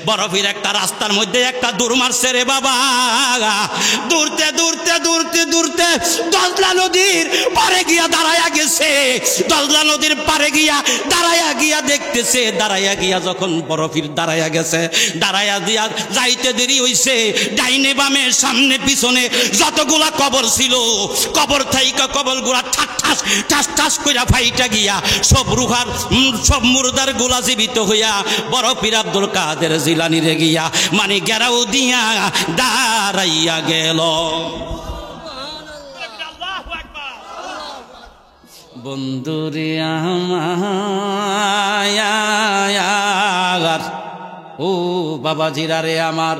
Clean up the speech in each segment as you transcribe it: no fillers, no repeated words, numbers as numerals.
বরফের একটা রাস্তার মধ্যে একটা দৌড় মারছে রে বাবা। দৌড়তে দৌড়তে দৌড়তে দৌড়তে দজলা নদীর পারে গিয়া দাঁড়ায়া গেছে। দজলা নদীর পারে গিয়া দাঁড়ায়া গিয়া দেখতেছে, দাঁড়ায়া গিয়া যখন বরফের দাঁড়ায়া গেছে, দাঁড়ায়া দিয়া যাইতে দেরি হইছে, ডাইনে বামে সামনে পিছনে যতগুলা কবর ছিল, কবর থাইকা কবরগুলা ঠাস ঠাস ঠাস ঠাস কইরা ফাইটা গিয়া সব রুহার সব মুর্দার গুলা জীবিত হইয়া বড় পীর আব্দুল কাদের জিলানী রে গিয়া মানে গেরাও দিয়া দাঁড়াইয়া গেল। বন্ধুরে আমার ও বাবাজিরা রে আমার,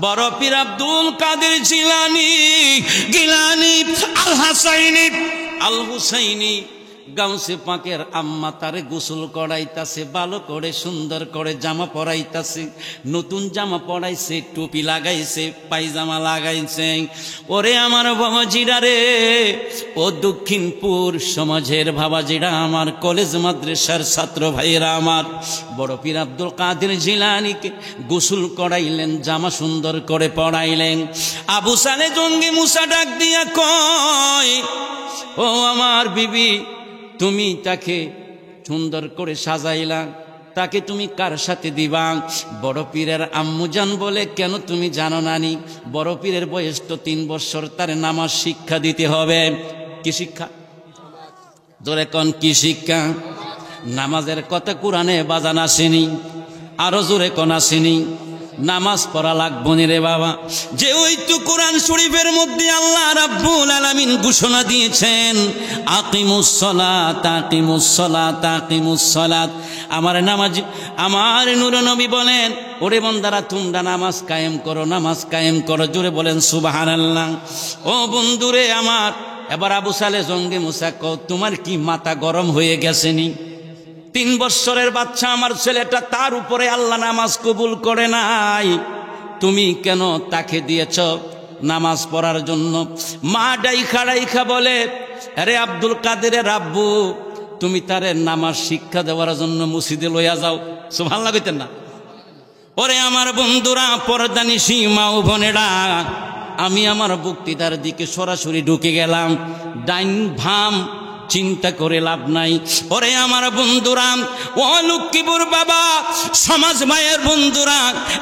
বড় পীর আব্দুল কাদের জিলানী গিলানী আল হাসাইনি আল হুসাইনি গাউসে পাকের আম্মা তারে গোসল করাইতাছে, ভালো করে সুন্দর করে জামা পরাইতাছে, নতুন জামা পরাইছে, টুপি লাগাইছে, পায়জামা লাগাইছে। ওরে আমার বাবাজিরা রে, ও দক্ষিণপুর সমাজের বাবাজিরা আমার, কলেজ মাদ্রাসার ছাত্র ভাইয়েরা আমার, বড় পীর আব্দুল কাদের জিলানীকে গোসল করাইলেন, জামা সুন্দর করে পরাইলেন। আবু সালে জঙ্গি মুসা ডাক দিয়া কয়, ও আমার বিবি, তুমি তাকে সুন্দর করে সাজাইলা, তাকে তুমি কার সাথে দিবা? বড় পীরের আম্মুজান বলে, কেন তুমি জানো নানি, বড় পীরের বয়স তো 3 বছর, তার নামাজ শিক্ষা দিতে হবে। কি শিক্ষা? জোরে কোন কি শিক্ষা? নামাজের কথা কোরআনে বাজান আসেনি, আরো জোরে কোন আসেনি? নামাজ পড়া লাগবো রে বাবা। যে ওইটু কোরআন শরীফের মধ্যে আল্লাহ রাব্বুল আলামিন ঘোষণা দিয়েছেন, আকিমুস সালাত আকিমুস সালাত আকিমুস সালাত। আমার নামাজ, আমার নূর নবী বলেন, ওরে বান্দারা তোমরা নামাজ কায়েম করো, নামাজ কায়েম করো। জোরে বলেন সুবহানাল্লাহ। ও বন্ধুরে আমার, এবার আবু সালে জঙ্গি মুসা কও, তোমার কি মাথা গরম হয়ে গেছেনি? 3 বছরের বাচ্চা আমার ছেলেটা, তার উপরে আল্লাহ নামাজ কবুল করে নাই, তুমি কেন তাকে দিয়েছ নামাজ পড়ার জন্য? মা ডাইখা ডাইখা বলে, আরে আব্দুল কাদেরের আব্বু, তুমি তারে নামাজ শিক্ষা দেওয়ার জন্য মসজিদে লইয়া যাও। সুবহানাল্লাহ কইতেন না? ওরে আমার বন্ধুরা, পর্দানিশী মা ও বোনেরা, আমি আমার বক্তৃতার দিকে সরাসরি ঢুকে গেলাম। ডাইন ভাম চিন্তা করে লাভ নাই। ওরে আমার বন্ধুরা, ও লক্ষ্মীপুর বাবা সমাজ ভাইয়ের বন্ধুরা,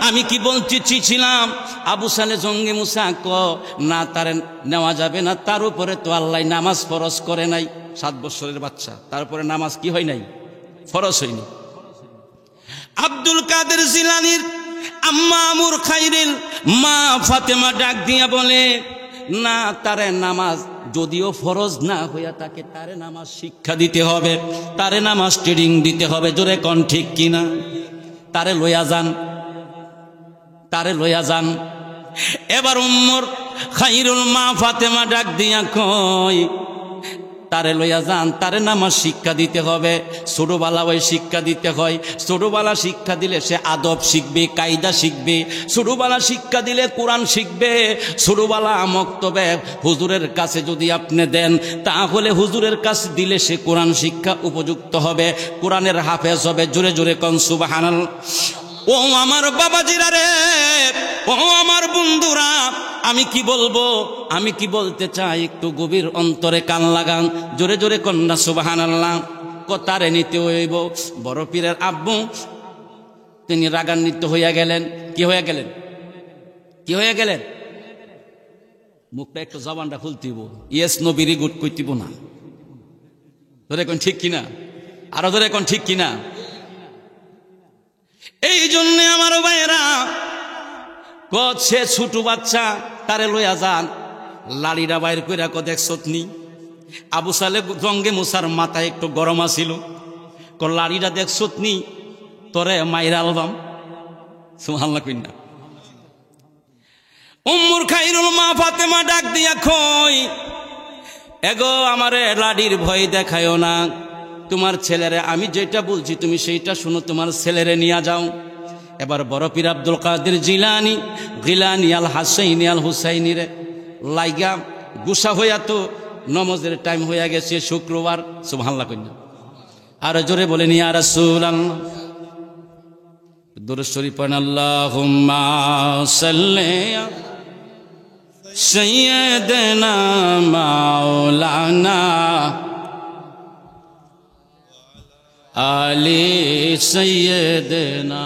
আমি কি বলতে চেয়েছিলাম, আবু সালে জঙ্গি মুসা ক না, তার নেওয়া যাবে না, তার উপরে তো আল্লাহ নামাজ ফরজ করে নাই। 7 বছরের বাচ্চা, তারপরে নামাজ কি হয় নাই? ফরজ হয়নি। আব্দুল কাদের জিলানীর আম্মা আমুর খাইরিল মা ফাতেমা ডাক দিয়া বলে, না, তারে নামাজ যদিও ফরজ না হইয়া তাকে, তারে নামাজ শিক্ষা দিতে হবে, তারে নামাজ ট্রেনিং দিতে হবে। জোরে কোন ঠিক কিনা? তারে লইয়া যান, তারে লইয়া যান। এবার উম্মর খাইরুল মা ফাতেমা ডাক দিয়া কয়, তারে লইয়া যান, তারে নামাজ শিক্ষা দিতে হবে। ছোটবেলা ওই শিক্ষা দিতে হয়, ছোটবেলা শিক্ষা দিলে সে আদব শিখবে, কায়দা শিখবে, ছোটবেলা শিক্ষা দিলে কোরআন শিখবে। ছোটবেলা মক্তবে হুজুরের কাছে যদি আপনি দেন, তাহলে হুজুরের কাছে দিলে সে কোরআন শিক্ষা উপযুক্ত হবে, কোরআনের হাফেজ হবে। জোরে জোরে কোন সুবহানাল্লাহ। ও আমার বাবাজিরা রে, ও আমার বন্ধুরা, আমি কি বলবো, আমি কি বলতে চাই, একটু গভীর অন্তরে কান লাগান। জোরে জোরে কন্যা সুবহানাল্লাহ। কথারে নিতে হইব। বড় পীরের আব্বু তিনি রাগান্বিত হইয়া গেলেন। কি হইয়া গেলেন? কি হইয়া গেলেন? মুখটা একটু জবানটা খুলতিব, ইয়েস নো ভেরি গুড কইতিব না। ধরে কোন ঠিক কিনা? আরো ধরে কোন ঠিক কিনা? এই জন্য আমার ভাইয়েরা, সে ছোট বাচ্চা, তারে লইয়া যান, লাড়িটা বাইর কইরা ক দেখছত নি? আবু সালে জঙ্গে মুসার মাথায় একটু গরম আছিল, ক লাড়িটা দেখছত নি? তোরে মাইরা আলবাম। সুবহানাল্লাহ কইনা। উম্মুর খাইরুল মা ফাতেমা ডাক দিয়া কই, এগো আমারে লাড়ির ভয় দেখায়ও না, তোমার ছেলেরে আমি যেটা বলছি তুমি সেইটা শুনো, তোমার ছেলেরে নিয়ে যাও। এবার বড় পীর আব্দুল কাদের জিলানী গিলানী আল হাসাইনি আল হুসাইনি রে লাইগা গুসা হইয়া, তো নমাজের টাইম হইয়া গেছে শুক্রবার। সুবহানাল্লাহ কইনা। আর জোরে বলেন ইয়া রাসূলুল্লাহ। দুরূদ শরীফ পড়েন, আল্লাহুম্মা সাল্লি সাইয়্যিদানা মাওলানা আলি সাইয়্যিদানা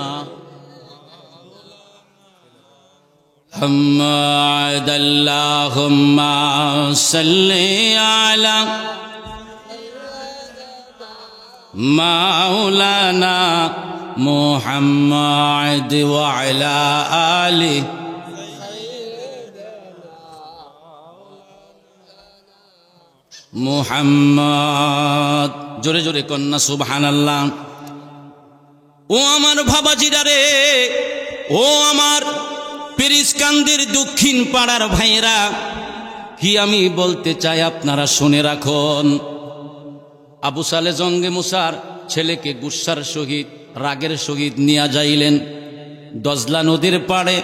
محمد اللهم صل على مولانا محمد وعلى آله محمد জোরে জোরে কন্যা সুবহানাল্লাহ। ও আমার বাবাজিরা রে, ও আমার পেরিসকান্দির দক্ষিণ পাড়ার ভাইয়েরা, কি আমি বলতে চাই আপনারা শুনে রাখুন। আবু সালে জঙ্গে মুসার ছেলেকে গুসার সহিত রাগের সহিত নিয়া যাইলেন দজলা নদীর পাড়ে।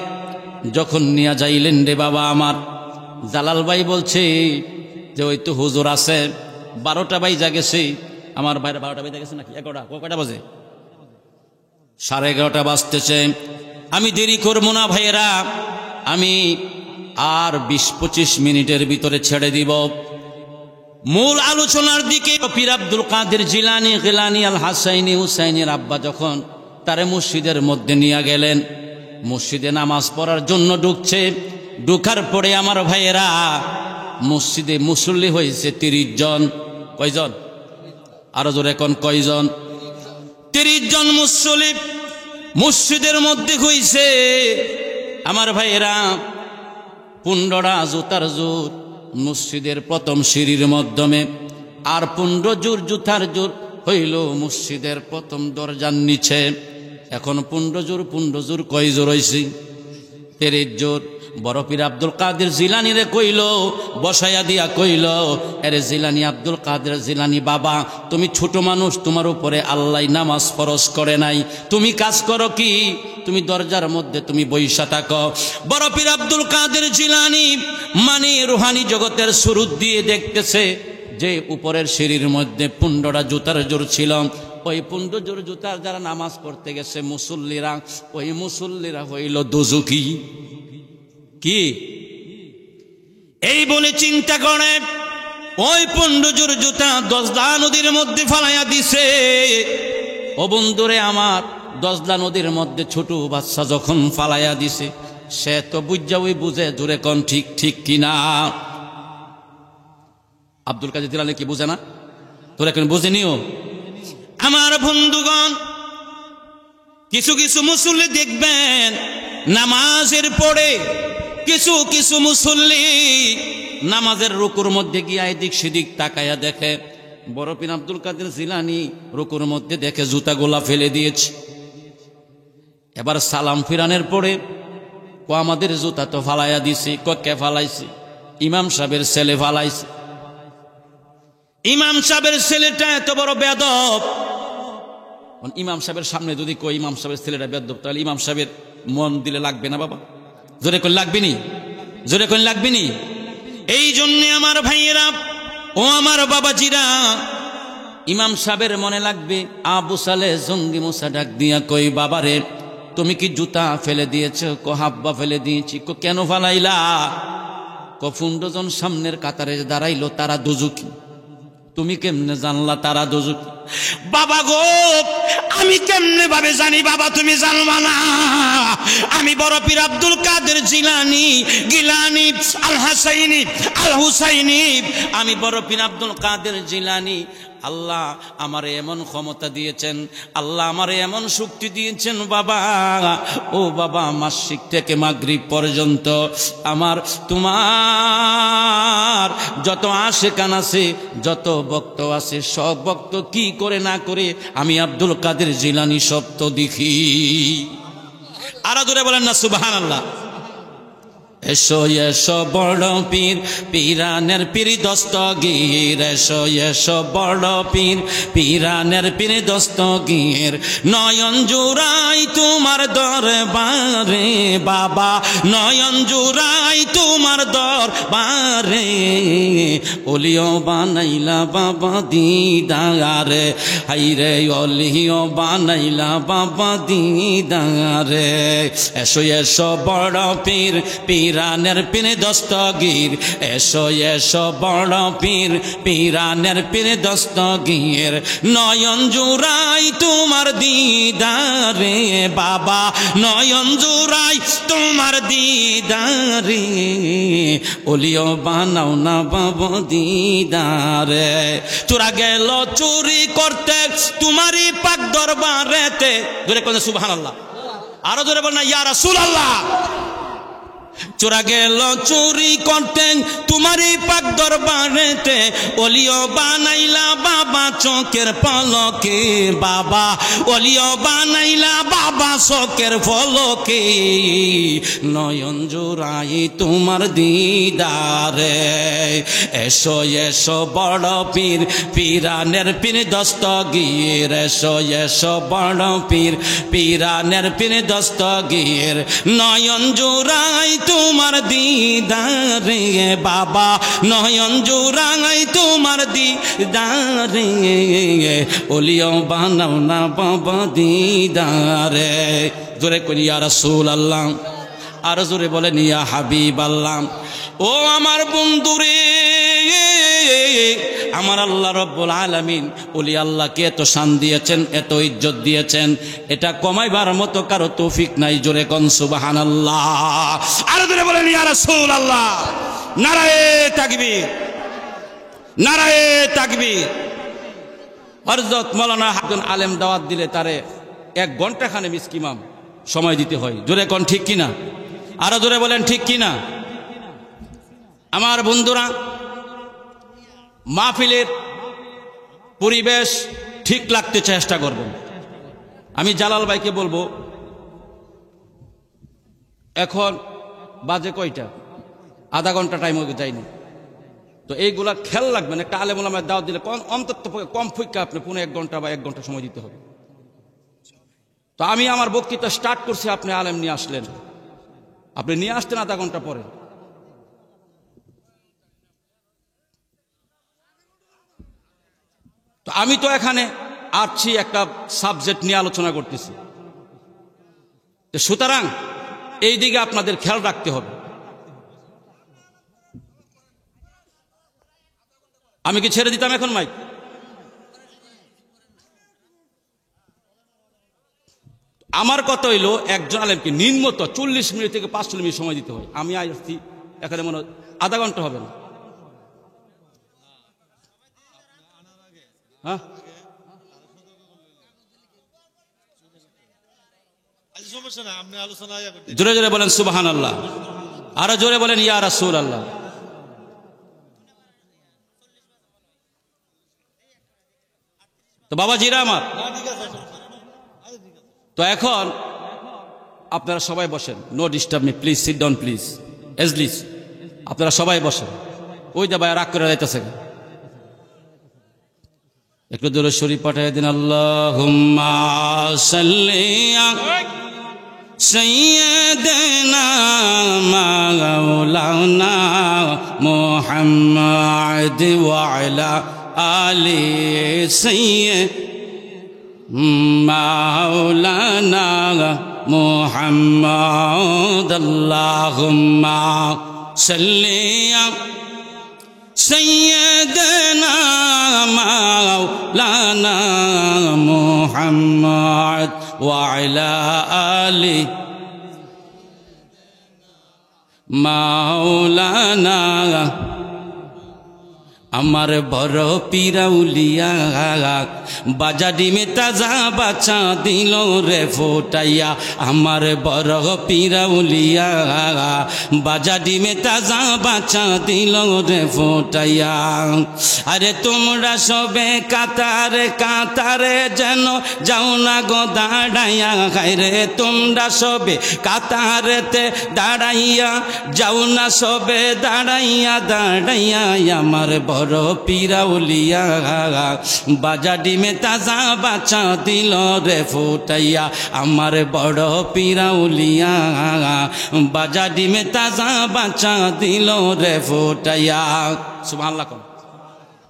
যখন নিয়া যাইলেন রে বাবা আমার, জালাল ভাই বলছে যে ওই তো হুজুর আছে, 12টা বাইজা গেছে। আমার ভাইরা 12টা বাইজা গেছে নাকি 11টা? কয়টা বাজে? 11:30 বাজতেছে। আমি দেরি করবো না ভাইয়েরা, আমি আর 20-25 মিনিটের ভিতরে ছেড়ে দিব মূল আলোচনার দিকে। পীর আব্দুল কাদের জিলানী গিলানী আল হাসাইনি হুসাইনের আব্বা যখন তারে মসজিদের মধ্যে নিয়ে গেলেন, মসজিদে নামাজ পড়ার জন্য ঢুকছে। ঢুকার পরে আমার ভাইয়েরা, মসজিদে মুসল্লি হয়েছে 30 জন। কয়জন? আরো জোরে কোন কয়জন? 30 জন মুসল্লি মসজিদের মধ্যে হইছে। আমার ভাইয়েরা, 15টা জুতার জোর মসজিদের প্রথম সিঁড়ির মাধ্যমে, আর 15 জোর জুতার জোর হইল মসজিদের প্রথম দরজার নিচে। এখন 15 জোর কয় জোর হইছে? 30 জোর। বড় পীর আব্দুল কাদের জিলানী রে কইল, বসাইয়া দিয়া কইল, আরে জিলানী, আব্দুল কাদের জিলানী বাবা, তুমি ছোট মানুষ, তোমার উপরে আল্লাহ নামাজ ফরজ করে নাই, তুমি কাজ করো কি? তুমি দরজার মধ্যে তুমি বইসা থাকো। বড় পীর আব্দুল কাদের জিলানী মানে রুহানি জগতের শুরু দিয়ে দেখতেছে যে উপরের সিঁড়ির মধ্যে 15টা জুতার জোর ছিল। ওই 15 জোর জুতার যারা নামাজ পড়তে গেছে মুসল্লিরা, ওই মুসল্লিরা হইল দোজখী। কি এই বলে চিন্তা করে ওই 15 জোর জুতা দজলা নদীর মধ্যে ফালাইয়া দিছে। ও বন্ধুরে আমার, দজলা নদীর মধ্যে ছোট বাচ্চা যখন ফালাইয়া দিছে, সে তো বুঝা ওই বুঝে, জোরে কোন ঠিক ঠিক কিনা? আব্দুল কাদের জিলানী কি বুঝে না? তোরা কেন বুঝেনিও? আমার বন্ধুগণ, কিছু কিছু মুসল্লি দেখবেন নামাজের পরে কিছু কিছু মুসল্লি নামাজের রুকুর মধ্যে গিয়ে এদিক সেদিক তাকায়া দেখে। বড় পীর আব্দুল কাদের জিলানী রুকুর মধ্যে দেখে জুতাগুলা ফেলে দিয়েছে। এবার সালাম ফিরানের পরে আমাদের জুতা তো ফালাইয়া দিছি। কে ফালাইছে? ইমাম সাহেবের ছেলে ফালাইছে। ইমাম সাহেবের ছেলেটা এত বড় বেয়াদব। ইমাম সাহেবের সামনে যদি কই ইমাম সাহেবের ছেলেটা বেয়াদব, তাহলে ইমাম সাহেবের মন দিলে লাগবে না বাবা? জোরে কোন লাগবে নি? জোরে কোন লাগবে নি? এই জন্য আমার ভাইয়েরা, ও আমার বাবাজিরা, ইমাম সাহেবের মনে লাগবে। আবু সালে জঙ্গি মুসা ডাক দিয়া কই, বাবারে তুমি কি জুতা ফেলে দিয়েছো? হাব্বা ফেলে দিয়েছি। কেন ফালাইলা? 15 জন সামনের কাতারে দাঁড়াইলো, তারা দোজখী। তুমি কেমনে জানলা তারা দোজখী? বাবা গো, আমি কেমনে ভাবে জানি বাবা? তুমি জানবা না? আমি বড় পীর আব্দুল কাদের জিলানী গিলানী আল হাসাইনি আল হুসাইনি, আমি বড় পীর আব্দুল কাদের জিলানী। আল্লাহ আমারে এমন ক্ষমতা দিয়েছেন, আল্লাহ আমারে এমন শক্তি দিয়েছেন বাবা। ও বাবা, মাসিক থেকে মাগরিব পর্যন্ত আমার তোমার যত আশেকান আছে, যত ভক্ত আছে, সব ভক্ত কি করে না করে আমি আব্দুল কাদের জিলানী সব তো দেখি। আরো দূরে বলেন না সুবহানাল্লাহ। এসো এসো বড় পীর পীরানের পীর দস্তগীর, এসো এসো বড় পীর পীরানের পীর দস্তগীর। নয়ন জুড়াই তোমার দরবারে বাবা, নয়ন জুড়াই তোমার দরবারে। ওলিও বানাইলা বাবা দিদারে, হাইরে অলিও বানাইলা বাবা দিদারে। এসো এসো বড় পীর পীরানের পীর দস্তগীর, এসো এসো বড় পীর পীরানের পীর দস্তগীর। নয়ন জুড়াই তোমার দিদারে বাবা, নয়ন জুড়াই তোমার দিদারে। ওলিও বানাও না বাবা দিদারে। চোরা গেল চুরি করতে তোমারই পাক দরবারেতে। জোরে কোন সুবহানাল্লাহ, আরো জোরে বল না ইয়া রাসূলুল্লাহ। চোরা গেল চুরি করতে তোমারই পাক দরবারেতে। ওলিও বানাইলা বাবা চোখের পলকে বাবা, ওলিও বানাইলা বাবা চোখের পলকে। নয়ন জোড়াই তোমার দিদারে। এসো এসো বড় পীর পীরানের পীর দস্তগীর, এসো এসো বড় পীর পীরানের পীর দস্তগীর। নয়ন জোড়াই তোমার দিদারে বাবা, নয়ন জোড়াই তোমার দিদারে। ওলিও বানাও না বাবা দিদারে। জোরে করি ইয়া রাসূলুল্লাহ, আর জোরে বলেন ইয়া হাবিবাল্লাহ। ও আমার বন্ধুরে, আমার আল্লাহ রব্বুল আলামিন ওলি আল্লাহকে এত শান দিয়েছেন, এত ইজ্জত দিয়েছেন, এটা কমাইবার মতো কারো তৌফিক নাই। জোরে কোন সুবহানাল্লাহ, আর জোরে বলেন ইয়া রাসূলুল্লাহ। নারায়ে তাকবীর, নারায়ে তাকবীর। হযরত মাওলানা একজন আলেম দাওয়াত দিলে তারে 1 ঘন্টা খানে মিসকিমাম সময় দিতে হয়। জোরে কোন ঠিক কিনা, আরো জোরে বলেন ঠিক কিনা। আমার বন্ধুরা, মাহফিলের পরিবেশ ঠিক রাখতে চেষ্টা করবেন। আমি জালাল ভাইকে বলবো, এখন বাজে কয়টা, আধা ঘন্টা টাইম হয়ে যায়নি, তো এইগুলা খেয়াল রাখবেন। একটা আলেম ওলামার দাওয়াত দিলে অন্তত কম ফুইকা আপনি 1 ঘন্টা বা 1 ঘন্টা সময় দিতে হবে। তো আমি আমার বক্তৃতা স্টার্ট করছি, আপনি আলেম নিয়ে আসলেন, আপনি নিয়ে আসতেন আধা ঘন্টা পরে। তো আমি তো এখানে আসছি একটা সাবজেক্ট নিয়ে আলোচনা করতেছি, সুতরাং এই দিকে আপনাদের খেয়াল রাখতে হবে। আমি কি ছেড়ে দিতাম এখন মাইক? আমার কথা হইল, একজন আলেমকে নিম্নত 40 মিনিট থেকে 45 মিনিট সময় দিতে হয়। আমি আসছি এখানে মনে হয় আধা ঘন্টা হবে না। হ্যাঁ, জোরে জোরে বলেন সুবহানাল্লাহ, আরো জোরে বলেন ইয়া রাসূলুল্লাহ। তো বাবাজিরা আমার, তো এখন আপনারা সবাই বসেন। No disturb me please, sit down please, এজলিস। আপনারা সবাই বসেন। ওই দা ভাই রাগ করে যাইতেছে, একটু দূরে শরীফ পাঠিয়ে দিন। আল্লাহুম্মা সাল্লি আলা সাইয়্যিদিনা মাওলানা মুহাম্মাদ ওয়া আলা আলি সাইয়্যিদিনা মাওলানা মুহাম্মাদ। আল্লাহুম্মা সাল্লি আলা সাইয়্যিদিনা মাওলানা মুহাম্মাদ ওয়া আলা আলি মাওলানা আমার বড় পিরাউলিয়া বাজা ডিমে তাজা বাচ্চা দিল রে ফোটাইয়া আমার বড় পিরাউলিয়া বাজা ডিমে তাজা বাচ্চা দিল রে ফোটাইয়া আরে তোমরা সবে কাতারে কাতারে যেন যাও না গো দাঁড়াইয়া রে তোমরা সবে কাতারেতে দাঁড়াইয়া যাও না সবে দাঁড়াইয়া দাঁড়াইয়া আমার বড় পিরাউলিয়া বাজা ডিমে তাজা বাচ্চা দিল রে ফোটাইয়া আমার বড় পিরাউলিয়া বাজা ডিমে তাজা বাচ্চা দিল রে ফোটাইয়া সুবহানাল্লাহ কোন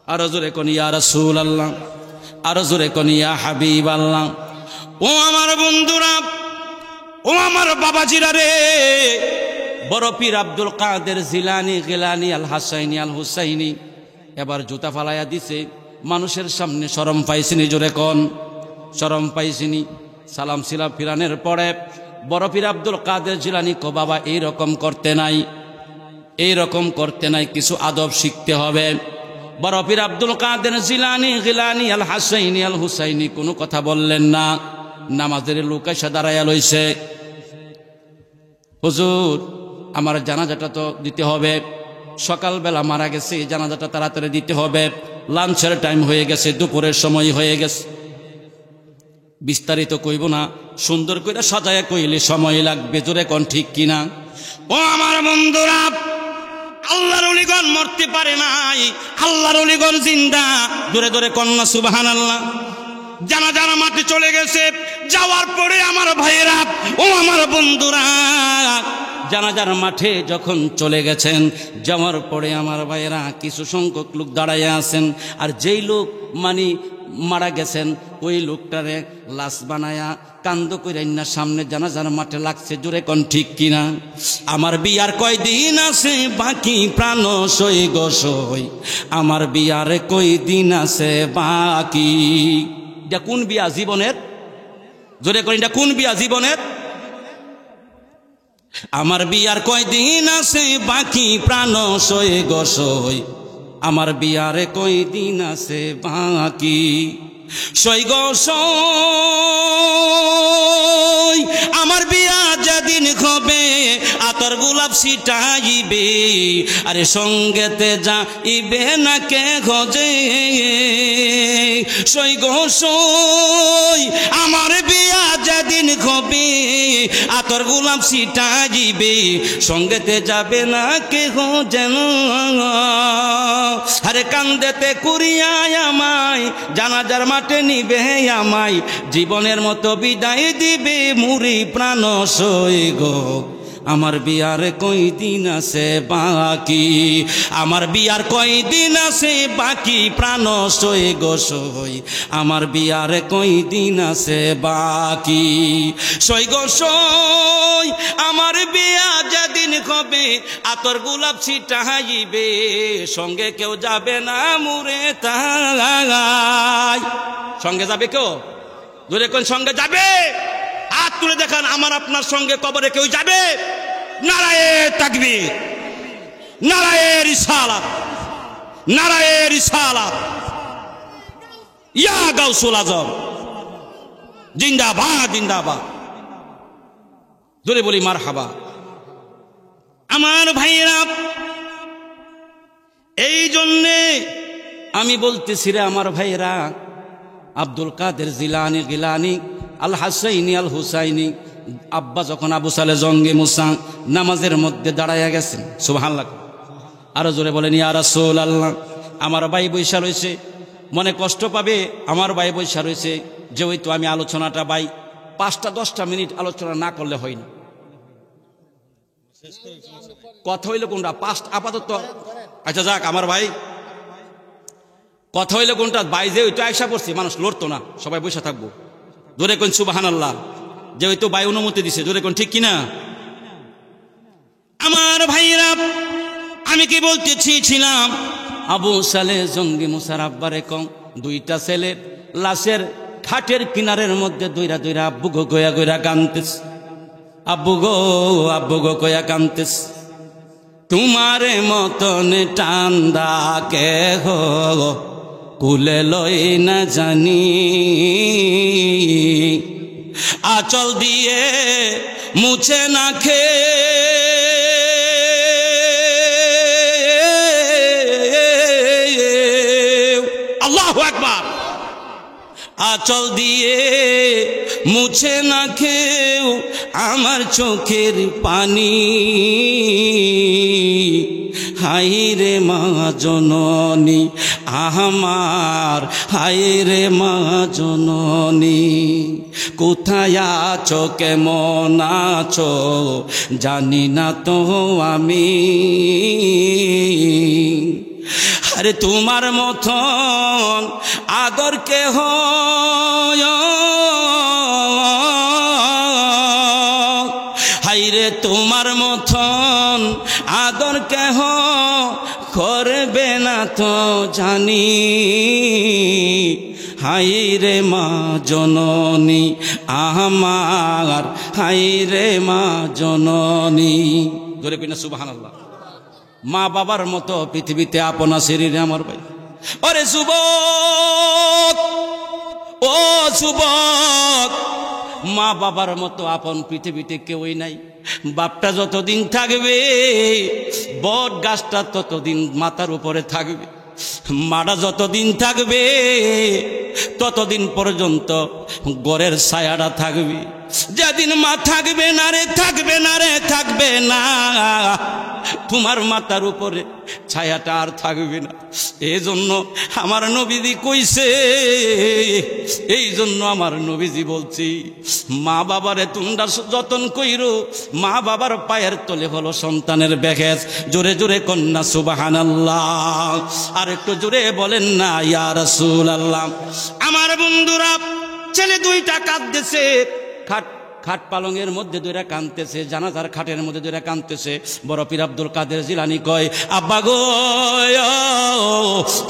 আর জোরে কোন ইয়া রাসূলুল্লাহ আর জোরে কোন ইয়া হাবিবাল্লাহ ও আমার বন্ধুরা ও আমার বাবাজিরা রে বড় পীর আব্দুল কাদের জিলানী গিলানী আল হাসাইনি আল হুসাইনি এবার জুতা ফালাইয়া দিছে মানুষের সামনে শরম পাইছিনি জোরে কোন শরম পাইছিনি সালাম সিলাম ফিরানের পরে বড় পীর আব্দুল কাদের জিলানী কো বাবা এইরকম করতে নাই এইরকম করতে নাই কিছু আদব শিখতে হবে বড় পীর আব্দুল কাদের জিলানী গিলানী আল হাসাইনি আল হুসাইনি কোনো কথা বললেন না নামাজের লোক এসে দাঁড়াইয়া লইছে হুজুর আমার জানাজাটা তো দিতে হবে সকালবেলা মারা গেছে জানাজাটা তাড়াতাড়ি দিতে হবে লাঞ্চের টাইম হয়ে গেছে দুপুরের সময় হয়ে গেছে বিস্তারিত কইব না সুন্দর করে সাজায়া কইলে সময় লাগবে জোরে কোন ঠিক কিনা ও আমার বন্ধুরা আল্লাহর ওলিগণ মরতে পারে নাই আল্লাহর ওলিগণ জিন্দা জোরে জোরে কন্না সুবহানাল্লাহ জানাজার মাঠে চলে গেছে যাওয়ার পরে আমার ভাইয়েরা ও আমার বন্ধুরা জানাজার মাঠে যখন চলে গেছেন যাওয়ার পরে আমার ভাইয়েরা কিছু সংখ্যক লোক দাঁড়াইয়া আছেন আর যেই লোক মানে মারা গেছেন ওই লোকটারে লাশ বানায়া কান্দ কইরা সামনে জানাজার মাঠে লাগছে জোরে কোন ঠিক কিনা আমার বিয়ার কয়দিন আছে বাকি প্রাণ সই গো সই আমার বিয়ার কয়দিন আছে বাকি এটা কোন বিয়া জীবনের জোরে কোন এটা কোন বিয়া জীবনের আমার বিয়ার কয়দিন আছে বাকি প্রাণ সই গো সই আমার বিয়ারে কয়দিন আছে বাকি সই গো সই আমার বিয়া যেদিন হবে আতর গোলাপ ছিটাইবে আরে সঙ্গেতে যাইবে না কে খোঁজে সই গো সই আমার বিয়া যেদিন হবে আতর গোলাপ ছিটাইবে সঙ্গেতে যাবে না কে খোঁজে আরে কান্দেতে কুরিয়ায় আমায় জানাজার মাঠে নিবে আমায় জীবনের মতো বিদায় দিবে মুড়ি প্রাণ সই গো আমার বিয়ার কয়দিন আছে বাকি আমার বিয়ার কয়দিন আছে বাকি প্রাণ সই গো সই আমার বিয়ার কয়দিন আছে বাকি সই গো সই আমার বিয়া যেদিন হবে আতর গোলাপ ছিটাইবে সঙ্গে কেউ যাবে না মুরে তাই সঙ্গে যাবে কেউ জোরে কোন সঙ্গে যাবে হাত তুলে দেখান আমার আপনার সঙ্গে কবরে কেউ যাবে নারায়ে তাকবীর নারায়ে রিসালাত নারায়ে রিসালাত ইয়া গাউসুল আজম জিন্দাবাদ জিন্দাবাদ জোরে বলি মারহাবা আমার ভাইরা এই জন্যে আমি বলতেছি রে আমার ভাইরা আব্দুল কাদের জিলানী গিলানী আল হাসাইনি আল হুসাইনি আব্বা যখন আবু সালে জঙ্গে মুসা নামাজের মধ্যে দাঁড়াইয়া গেছেন সুবহানাল্লাহ আরো জোরে বলেন ইয়া রাসূলুল্লাহ আমার ভাই বৈশা রয়েছে মনে কষ্ট পাবে আমার ভাই বৈশা রয়েছে যে ওই তো আমি আলোচনাটা ভাই 5-10 মিনিট আলোচনা না করলে হয় না কথা হইল কোনটা আপাতত আচ্ছা যাক আমার ভাই কথা হইল কোনটা ভাই যে ওইটা আয়সা পড়ছে মানুষ লড়তো না সবাই বসে থাকবো জোরে কোন সুবহানাল্লাহ যে ওই তো ভাই অনুমতি দিছে জোরে কোন ঠিক কিনা আমার ভাইরা আমি কি বলতে চেয়েছিলাম আবু সালে জঙ্গি মুসার আব্বারে কম দুইটা ছেলে লাশের খাটের কিনারের মধ্যে দইরা দইরা আব্বু গো গয়া গয়া কানতেস আব্বু গো কয়া কানতেস তোমার মতন টান্দা কে হো কুলে লই না জানি, আঁচল দিয়ে মুছে না খে আল্লাহু আকবার, আঁচল দিয়ে মুছে না খেও আমার চোখের পানি। হাই রে মা জননী আমার, হাই রে মা জননী, কোথায় আছো কেমন আছো জানি না তো আমি। আরে তোমার মতন আদর কেহ হাইরে, তোমার মতন আদর কেহ করবে না তো জানি। হাইরে মা জননী আমার, হাইরে মা জননী। ধরে কিনা সুবহানাল্লাহ। মা বাবার মতো পৃথিবীতে আপনা শরীরে আমার ভাই। ওরে যুবক, ও যুবক, মা বাবার মতো আপন পৃথিবীতে কেউই নাই। বাপটা যতদিন থাকবে, বট গাছটা ততদিন মাথার উপরে থাকবে। মাটা যতদিন থাকবে, ততদিন পর্যন্ত ঘরের ছায়াটা থাকবে। যেদিন মা থাকবে না রে, থাকবে না রে, থাকবে না, তোমার মাথার উপরে ছায়াটা আর থাকবে না। এই জন্য আমার নবীজি কইছে, এই জন্য আমার নবীজি বলছি, মা বাবারে তোমরা যতন কইরো। মা বাবার পায়ের তলে হলো সন্তানের বেহেস। জোরে জোরে কন্যা সুবহানাল্লাহ। আর একটু জোরে বলেন না ইয়া রাসূলুল্লাহ। আমার বন্ধুরা, ছেলে দুইটা কাঁদতেছে, খাট পালঙের মধ্যে দুইটা কাঁদতেছে, জানাজার খাটের মধ্যে দুইটা কাঁদতেছে। বড় পীর আব্দুল কাদের জিলানী কয়, আব্বা গো,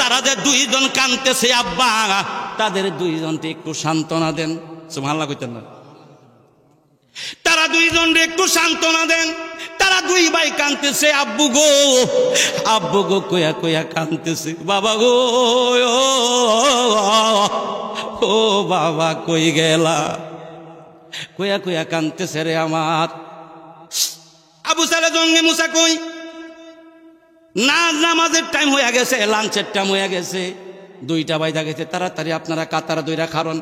তারা যে দুইজন কাঁদতেছে আব্বা, তাদের দুইজনকে একটু সান্ত্বনা দেন। সুবহানাল্লাহ কইতেন না? তারা দুইজনকে একটু সান্ত্বনা দেন। তারা দুই ভাই কাঁদতেছে, আব্বু গো, আব্বু গো কয়া কয়া কাঁদতেছে। বাবা গো, ও বাবা কই গেলা, কয়া কয়া কাঁদতেছে রে আমার। আবু সালে জঙ্গে মুসা কই না, নামাজের টাইম হয়ে গেছে, লাঞ্চের টাইম হয়ে গেছে, 2টা বাজে গেছে, তাড়াতাড়ি আপনারা কাতার দইরা খারণ।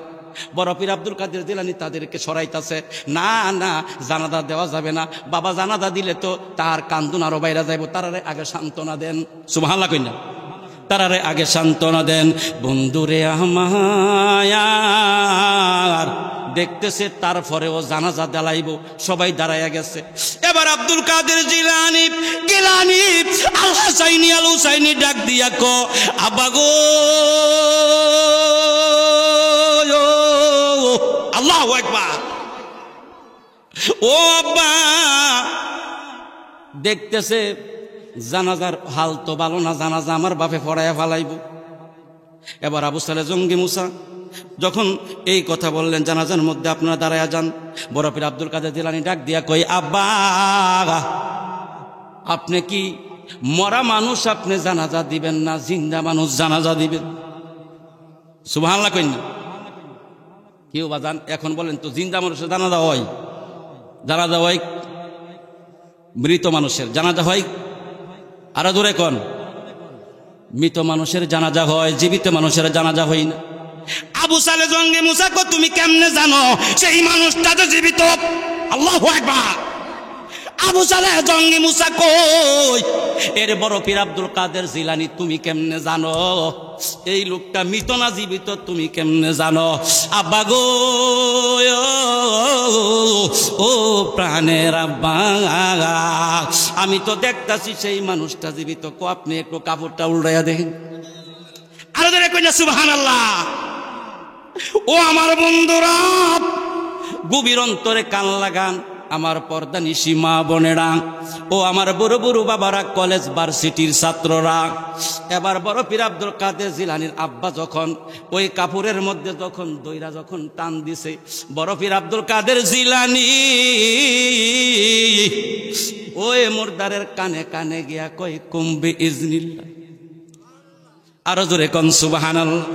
বড় পীর আব্দুল কাদের জিলানী তাদেরকে সরাইতাছে, না না, জানাজা দেওয়া যাবে না। বাবা জানাজা দিলে তো তার কান্দুন আরো বাইরা যাইব, তারারে আগে সান্ত্বনা দেন। সুবহানাল্লাহ কই না? তারারে আগে সান্ত্বনা দেন। বন্ধুরে আমার দেখতেছে, তারপরেও জানাজা দেলাইব, সবাই দাঁড়াইয়া গেছে। এবার আব্দুল কাদের জিলানী গিলানী আল হাসাইনি আল হুসাইনি ডাক দিয়া কো, আব্বা গো, আল্লাহু আকবার, ও আব্বা। দেখতেছে জানাজার হাল তো ভালো না, জানাজা আমার বাপে পড়াইয়া ফালাইব। এবার আবু সালে জঙ্গি মুসা যখন এই কথা বললেন, জানাজার মধ্যে আপনারা দাঁড়ায়া যান। বড় পীর আব্দুল কাদের জিলানী ডাক দিয়া কই, আব্বা, আপনি কি মরা মানুষ আপনি জানাজা দিবেন না জিন্দা মানুষ জানাজা দিবেন? সুবহানাল্লাহ কই না? কেউ বাজান এখন বলেন তো, জিন্দা মানুষের জানাজা হয়? জানাজা হয় মৃত মানুষের, জানাজা হয় আরো দূরে কোন? মৃত মানুষের জানাজা হয়, জীবিত মানুষের জানাজা হয় না। আবু সালে জঙ্গে মুসা কো, তুমি কেমনে জানো সেই মানুষটা তো জীবিত? আল্লাহু আকবার। আবু সালে জঙ্গে মুসা কই, এর বড় পীর আব্দুল কাদের জিলানী তুমি কেমনে জানো এই লোকটা মৃত না জীবিত? তুমি কেমনে জানো? আব্বা গো, ও প্রাণের আব্বা, আমি তো দেখতাছি সেই মানুষটা জীবিত। কো আপনি একটু কাপড়টা উল্টাইয়া দেখেন। আরো ধরে কই না সুবহানাল্লাহ। ও আমার বন্ধুরা, গভীর অন্তরে কান লাগান আমার পর্দা নিশি মা বোনেরা, ও আমার বড় বড় বাবারা, কলেজ ভার্সিটির ছাত্ররা। এবার বড় পীর আব্দুল কাদের জিলানীর আব্বা যখন ওই কাপড়ের মধ্যে যখন দইরা যখন টান দিছে, বড় পীর আব্দুল কাদের জিলানী ওই মুর্দারের কানে কানে গিয়া কই কুম্বি ইজনিল্লাহ। আরো জোরে কোন সুবহানাল্লাহ।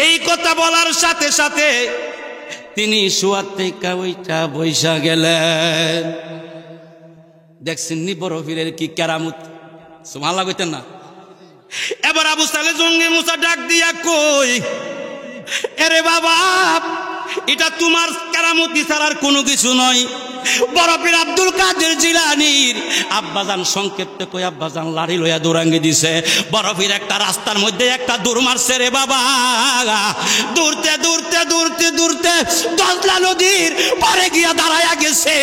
এই কথা বলার সাথে সাথে তিনি শুয়ার থেকে ওইটা বৈশা গেলেন। দেখছেন নি বড় পীরের কি কেরামত, সুবহানাল্লাহ কইতেন না? এবার আবু সালে জঙ্গি মুসা ডাক দিয়া কই, আরে বাবা এটা তোমার কেরামতি ছাড়ার কোনো কিছু নয়। বড় পীর আব্দুল কাদের জিলানীর আব্বাজান সংক্ষেপে কই আব্বাজান লাড়ি লইয়া দৌড়াঙ্গি দিছে। বড় পীর একটা রাস্তার মধ্যে একটা দৌড় মারছে রে বাবা। দৌড়তে দৌড়তে দৌড়তে দৌড়তে দজলা নদীর পারে গিয়া দাঁড়াইয়া গেছে।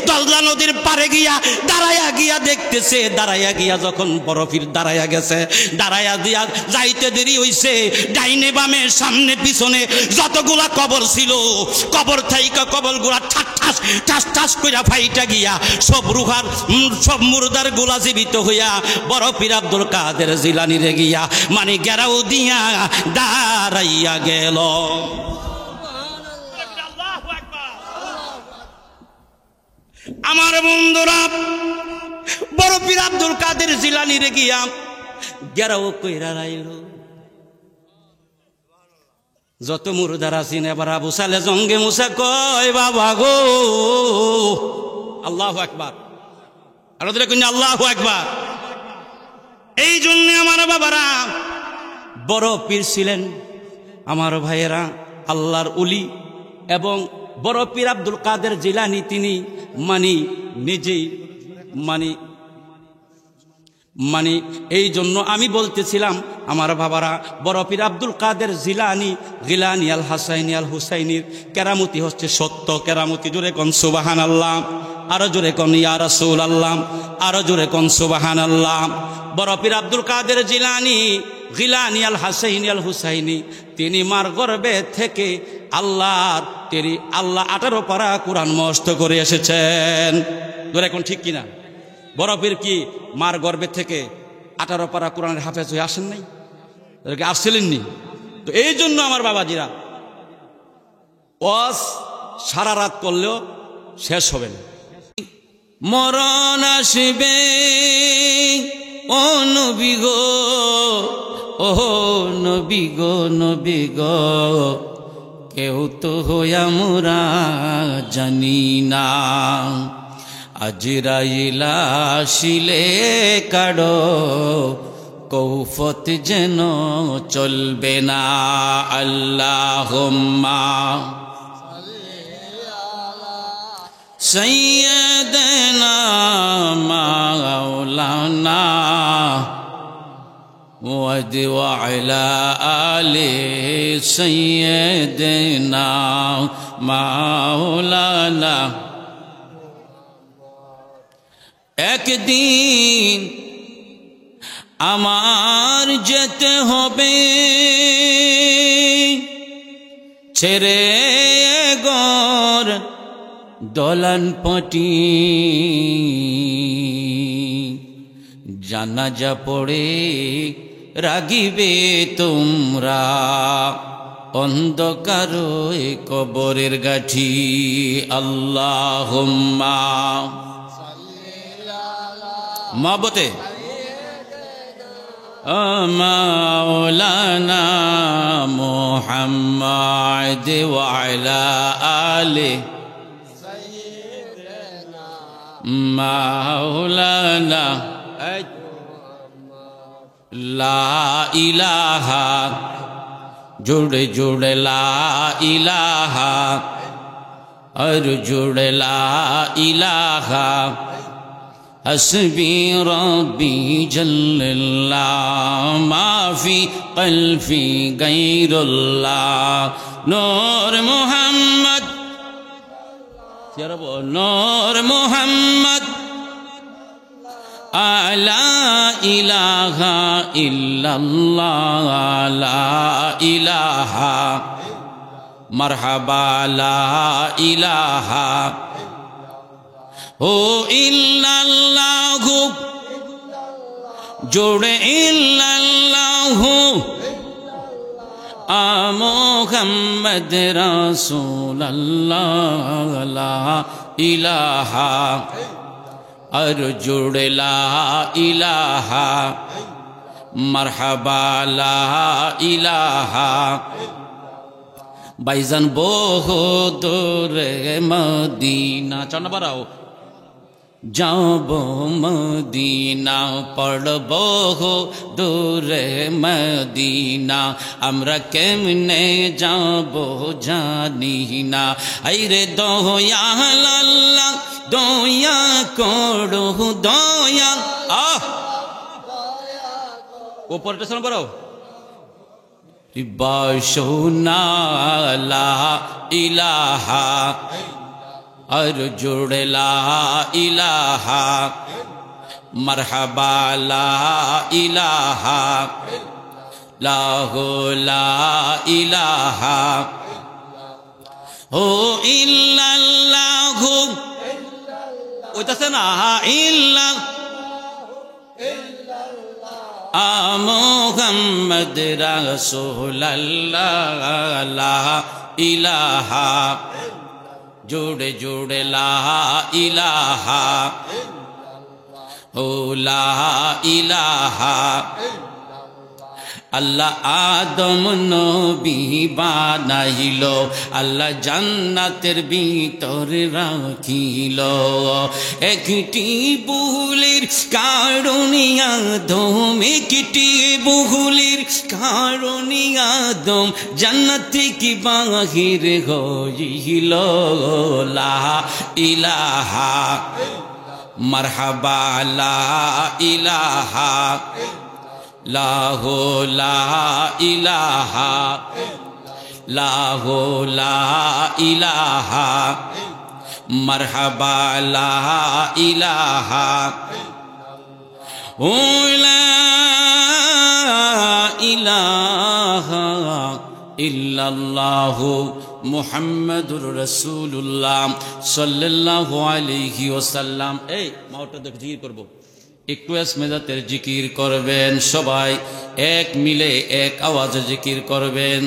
দজলা নদীর পারে গিয়া দাঁড়াইয়া গিয়া দেখতেছে। দাঁড়াইয়া গিয়া যখন বড় পীর দাঁড়াইয়া গেছে, দাঁড়াইয়া দিয়া যাইতে দেরি হইছে। ডাইনে বামে সামনে পিছনে যতগুলা কবর ছিল, কবর থাইকা কবরগুলা ঠাস ঠাস ঠাস ঠাস কইরা ফাইটা গিয়া সব রুহার সব মুর্দার গুলা জীবিত হইয়া বড় পীর আব্দুল কাদের জিলানী রে গিয়া মানে গেরাও দিয়া দাঁড়াইয়া গেল। আমার বন্ধুরা, বড় পীর আব্দুল কাদের জিলানী রে গিয়া গেরাও কইরা রাইল। যত মুর্দার আছেন এবার আবু সালে জঙ্গে মুসা কয় বাবা গো আল্লাহু আকবার। আর ওদের কই আল্লাহু আকবার। এই জন্য আমার বাবারা বড় পীর ছিলেন আমার ভাইয়েরা আল্লাহর ওলি। এবং বড় পীর আব্দুল কাদের জিলানী তিনি নিজেই এই জন্য আমি বলতেছিলাম আমার বাবারা বড় পীর আব্দুল কাদের জিলানী গিলানী আল হাসাইনি আল হুসাইনির কেরামতি হচ্ছে সত্য কেরামতি। জোরে কোন সুবহানাল্লাহ। আরো জোরে কোন ইয়া রাসূলুল্লাহ। আরো জোরে কোন সুবহানাল্লাহ। বড় পীর আব্দুল কাদের জিলানী গিলানী আল হাসাইনি আল হুসাইনি তিনি মার গর্ভে থেকে আল্লাহ 18 পারা কোরআন মুখস্থ করে এসেছেন। জোরে কোন ঠিক কিনা? বড় পীর কি মার গর্ভে থেকে 18 পারা কোরআনের হাফেজ হয়ে আসেন নাই? আসছিলেননি? তো এই জন্য আমার বাবাজিরা ওয়াজ সারা রাত করলেও শেষ হবে না। মরণ আসবে ও নবী গো, ও নবী গো, নবী গো, কেউ তো হইয়া মোরা জানি না। আজরাইল আসিলে কাড়ো কৌফত যেন চলবে না। আল্লাহুম্মা সাইয়্যিদানা মাওলানা ওয়া আলা আলি সাইয়্যিদিনা মাওলানা। একদিন আমার যেতে হবে ছেড়ে ঘর দলান পাটি। জানাজা পড়ে রাগিবে তোমরা অন্ধকার কবরের গাঠি। আল্লাহুম্মা মহব্বতে মাওলানা মুহাম্মদ ওয়া আলা আলি মাওলানা। লা ইলাহা জুড়ে জুড়ে লা ইলাহা আর জুড়ে লা ইলাহা। حسبي ربي جل الله ما في قلبي غير الله نور محمد يا رب نور محمد لا إله إلا الله لا إله مرحبا لا إله ও ইল্লাল্লাহু জোড়ে ইল্লাল্লাহু মুহাম্মদ রাসূলুল্লাহ লা ইলাহা আর জুড়ে লা ইলাহা মারহাবা লা ইলাহা। ভাইজান বহু দূরে মদিনা, চল বাড়াও, যাব মদিনা, পড়ব দূরে মদিনা, আমরা কেমনে যাব জানি না। আইরে দয়াল আল্লাহ দয়া করো দয়াল, ওপরটা শোনো বড়, বাসনা লা ইলাহা আর জুড়ে লা ইলাহা মারহাবা লা ইলাহা লাহু লা ইলাহা ও ইল্লাল্লাহু, ওইটাছে না ইল্লা মুহাম্মদ রাসূলুল্লাহ লা ইলাহা জুড়ে জুড়ে লা ইলাহা ও লা ইলাহা। আল্লাহ আদম নবী বানাইল, আল্লাহ জান্নাতের ভিতরে রাখিল, একটি ভুলের কারণে আদম, একটি ভুলের কারণে আদম জান্নাত থেকে বাহির হইল। লা ইলাহা মারহাবা লা ইলাহা লাহু লা ইলাহা লাহু লা ইলাহা মারহাবা লা ইলাহা ও লা ইলাহা ইল্লাল্লাহু মুহাম্মাদুর রাসূলুল্লাহ সাল্লাল্লাহু আলাইহি ওয়াসাল্লাম। এই মাওটা দেখে জিকির করব, একটু মেজাতের জিকির করবেন সবাই, এক মিলে এক আওয়াজে জিকির করবেন।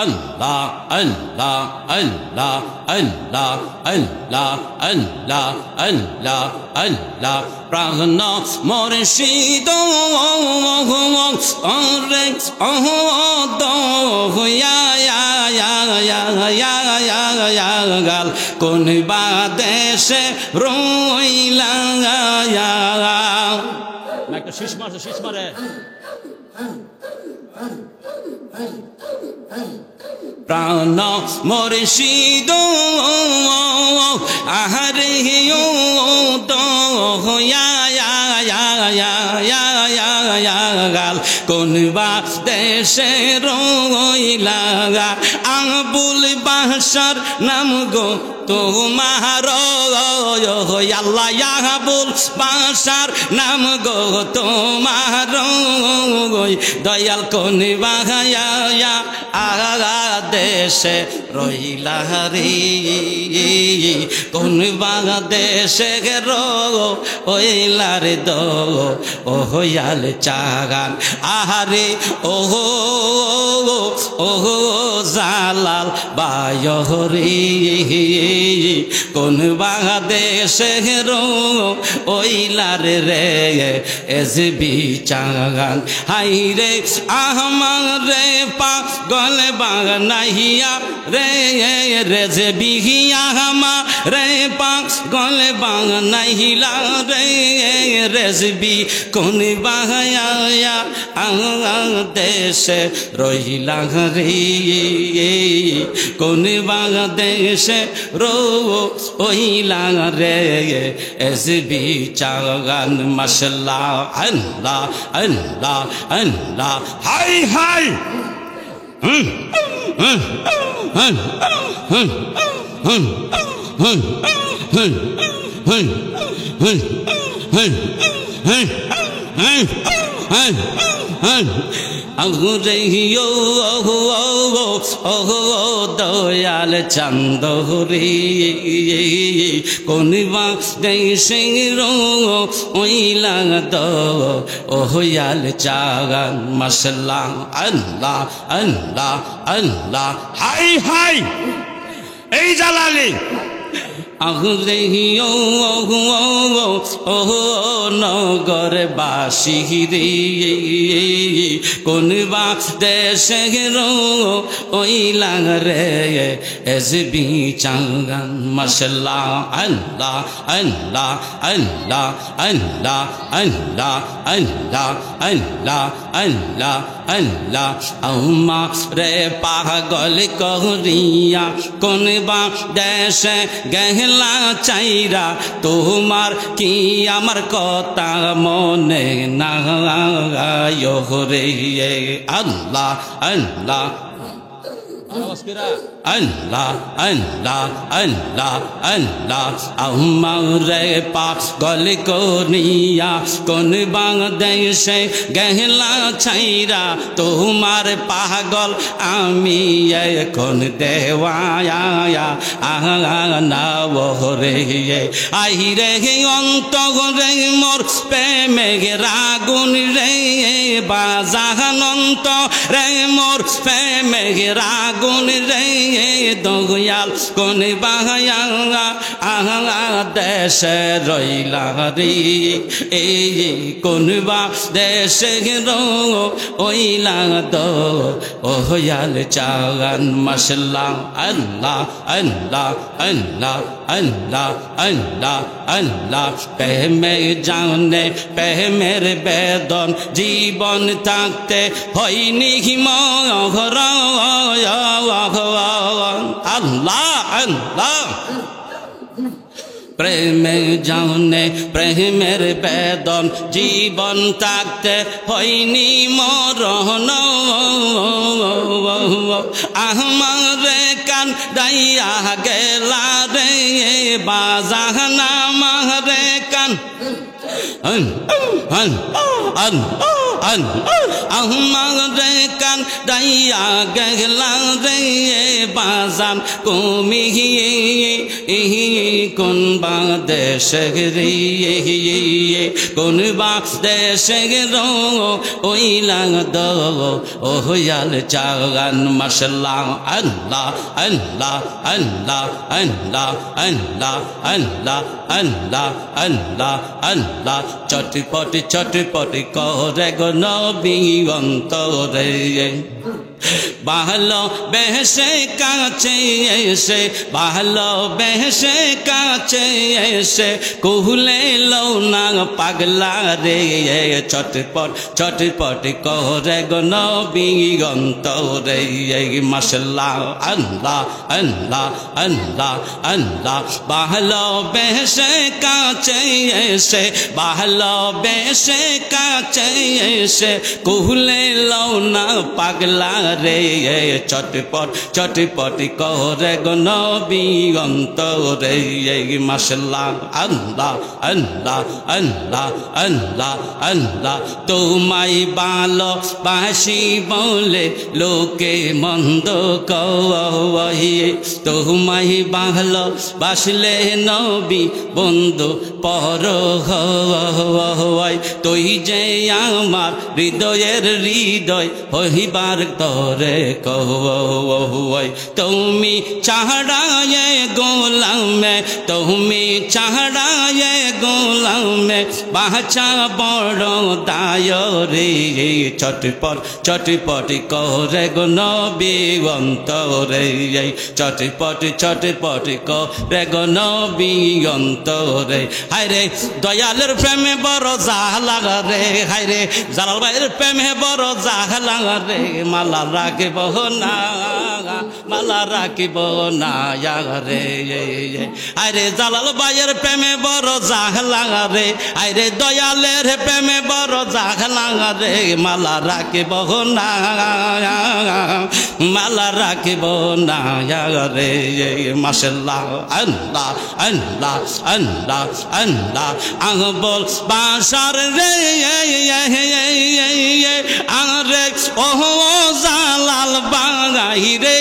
আল্লাহ আল্লাহ আল্লাহ আল্লাহ আল্লাহ আল্লাহ আল্লাহ আল্লাহ প্রাণ মুর্শিদ ওরে গাল কোন বাদেশে রইলা, একটা শীষ মারছে, শীষ মারে প্রাণ মুর্শিদ আহারে তো গাল কোন দেশে রইলা, আবুল বাসার নাম গো তোমার আল্লাহ, আবুল বাসার নাম গো তোমার দয়াল কোন বাহায়া দেশে রইলা রে, কোন দেশে রইলা রে দো ও হইয়াল চাগান আহারে ওহো ওহো জালাল বায়রে, কোন বাংলাদেশে ওইলার রে এসবি চাগান হাই রে আহমার রে পাগল বানাইয়া রে রেজে বিহিয়া হামা রে পাগল বানাইলা রে রেজবি কোন বাহায়া দেশে রইলা রে, কোন বাংলাদেশে রইলা রে এসবি চাগান মাশাআল্লাহ আল্লাহ আল্লাহ আল্লাহ হাই হাই দয়াল চান্দরে কোন দেশে ওইলা দয়াল চাগান মাশাআল্লাহ আল্লাহ আল্লাহ আল্লাহ হাই হাই এই জালালি আহরে ও নগরবাসী রে কোন বা দেশে ওইলা রে এসবি চাঙ্গান মাশাল্লাহ আল্লাহ আল্লাহ আল্লাহ আল্লাহ আল্লাহ আল্লাহ আল্লাহ আল্লাহ আল্লাহ আম্মা রে পাগল করিয়া কোন বা দেশে গেলা চাইরা তোমার কি আমার কথা মনে না রে আল্লাহ আল্লাহ আল্লাহ আল্লাহ আল্লাহ আল্লাহ আমারে পাগল করিয়া কোন বাংলাদেশে গেলা ছাইরা তোমার পাগল আমি এখন দেওয়ায়া না রে আইরে অন্তরে মোর প্রেমে রাগুন রে বাজানন্ত রে মোর প্রেমে রাগুন রে দয়াল কোন বাহায়া দেশে রইলা রে এই কোন বা দেশে রইলা দো ওয়াল চাগান মাশাল্লাহ আল্লাহ আল্লাহ আল্লাহ আল্লাহ আল্লাহ আল্লাহ প্রেমে জানে প্রেমের বেদন জীবন থাকতে হয়নি মহর আল্লাহ আল্লাহ প্রেমে জানে প্রেমের বেদন জীবন থাকতে হয়নি মরণ আমারে কান দাইয়া গেলা রে বাজানা মারে কান আমারে কান দাইয়া গেলা রে বাজান কমি কোন বা দেশে রে কোন বা দেশে ওইলা দো ওয়াল চাগান মাশাল্লাহ আল্লাহ আল্লাহ আল্লাহ আল্লাহ আল্লাহ আল্লাহ আল্লাহ আল্লাহ আল্লাহ চটপটি চটপটি করে গো নবী অন্তরে ভালো বেশে কাছে এসে ভালো বেশে কাছে এসে কুহলে লো না পাগলা রে চটপট চটপট করে গো নবী অন্তরে মাশাল্লাহ আল্লাহ আল্লাহ আল্লাহ আল্লাহ ভালো বেশে কাছে এসে ভালো বেশে কাছে এসে কুহলে লো না পাগলা রে চটপট চটপটি করে গো নবী অন্তরে মাশাল্লাহ আল্লাহ আল্লাহ আল্লাহ আল্লাহ আল্লাহ তোমায় ভালো বাসি বলে লোকে মন্দ কয় তোমায় ভালো বাসলে নবী বন্ধু পর হয় তুই যে আমার হৃদয়ের হৃদয় হইবার তরে কই তুমি চাহড়ায়ে গোলামে তুমি চাহড়ায়ে গোলামে বাঁচা বড় দায় রে চটপট চটপটি করে গো নবী অন্তরে চটপটি চটপটি করে গো নবী অন্তরে হায়রে দয়ালের প্রেমে বড় জালা রে হায়রে জালাল ভাইয়ের প্রেমে বড় জালা রে মালা রাখিব না মালা রাখিব না রে আরে জালাল ভাইয়ের প্রেমে বড় জাহলা রে আরে দয়ালের প্রেমে বড় জাহলা রে মালা রাখিব না মালা রাখিব না রে মাশাল্লাহ আল্লাহ আল্লাহ আল্লাহ আল্লাহ বল বাসার রে আরে ও জালাল বাগাই রে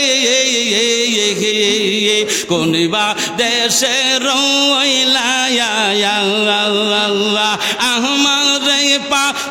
কোন বা দেশে রইলা আমার পা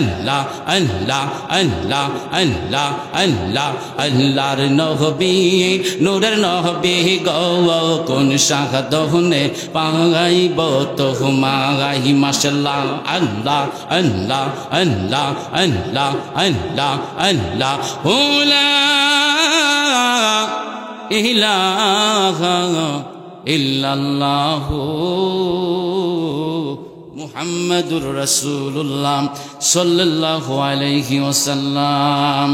আল্লাহ আল্লাহ আল্লাহ আল্লাহ আল্লাহ আল্লাহর নবী নূরের নবী গো কোন সাধনে পাগাইব তোমায় মাশাআল্লাহ আল্লাহ আল্লাহ আল্লাহ আল্লাহ আল্লাহ আল্লাহ লা ইলাহা ইল্লাল্লাহু মুহাম্মাদুর রাসূলুল্লাহ সাল্লাল্লাহু আলাইহি ওয়াসাল্লাম।